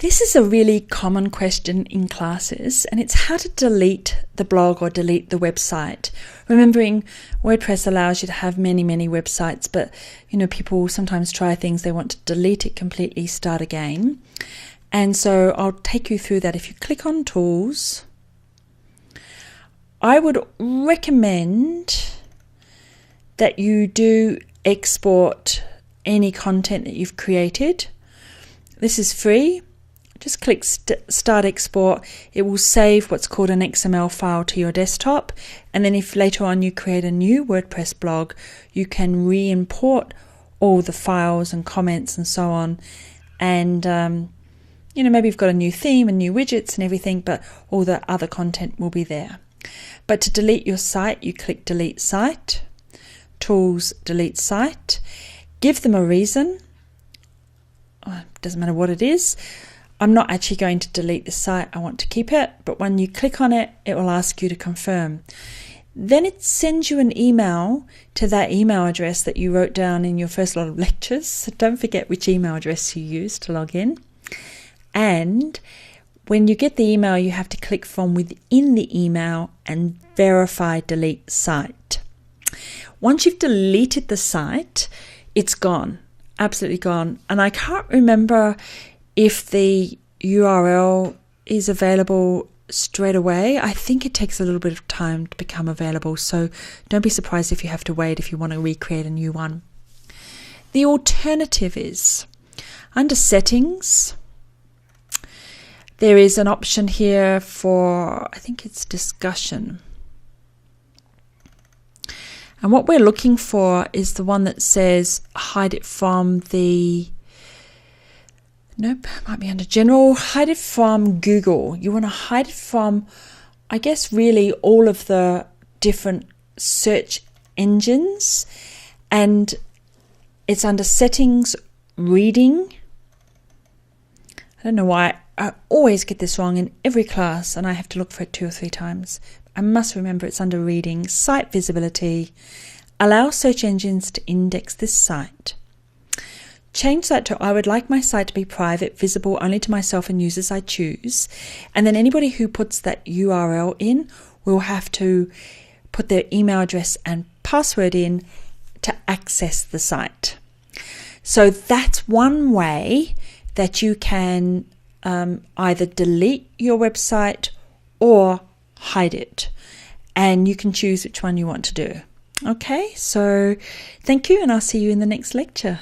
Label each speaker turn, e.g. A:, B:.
A: This is a really common question in classes, and it's how to delete the blog or delete the website. Remembering WordPress allows you to have many websites, but people sometimes try things, they want to delete it completely, start again. And so I'll take you through that. If you click on Tools, I would recommend that you do export any content that you've created. This is free. Just click Start Export. It will save what's called an XML file to your desktop. And then if later on you create a new WordPress blog, you can re-import all the files and comments and so on. And, maybe you've got a new theme and new widgets and everything, but all the other content will be there. But to delete your site, you click Delete Site, Tools, Delete Site. Give them a reason. Doesn't matter what it is. I'm not actually going to delete the site, I want to keep it, but when you click on it, it will ask you to confirm. Then it sends you an email to that email address that you wrote down in your first lot of lectures. So don't forget which email address you use to log in. And when you get the email, you have to click from within the email and verify delete site. Once you've deleted the site, it's gone, absolutely gone. And I can't remember if the URL is available straight away. I think it takes a little bit of time to become available, so don't be surprised if you have to wait if you want to recreate a new one. The alternative is, under Settings, there is an option here for, I think it's Discussion. And what we're looking for is the one that says hide it from the might be under General. Hide it from Google. You want to hide it from, I guess, really all of the different search engines. And it's under Settings, Reading. I don't know why I always get this wrong in every class, and I have to look for it 2 or 3 times. I must remember it's under Reading. Site Visibility. Allow search engines to index this site. Change that to I would like my site to be private, visible only to myself and users I choose. And then anybody who puts that URL in will have to put their email address and password in to access the site. So that's one way that you can either delete your website or hide it. And you can choose which one you want to do. Okay, so thank you, and I'll see you in the next lecture.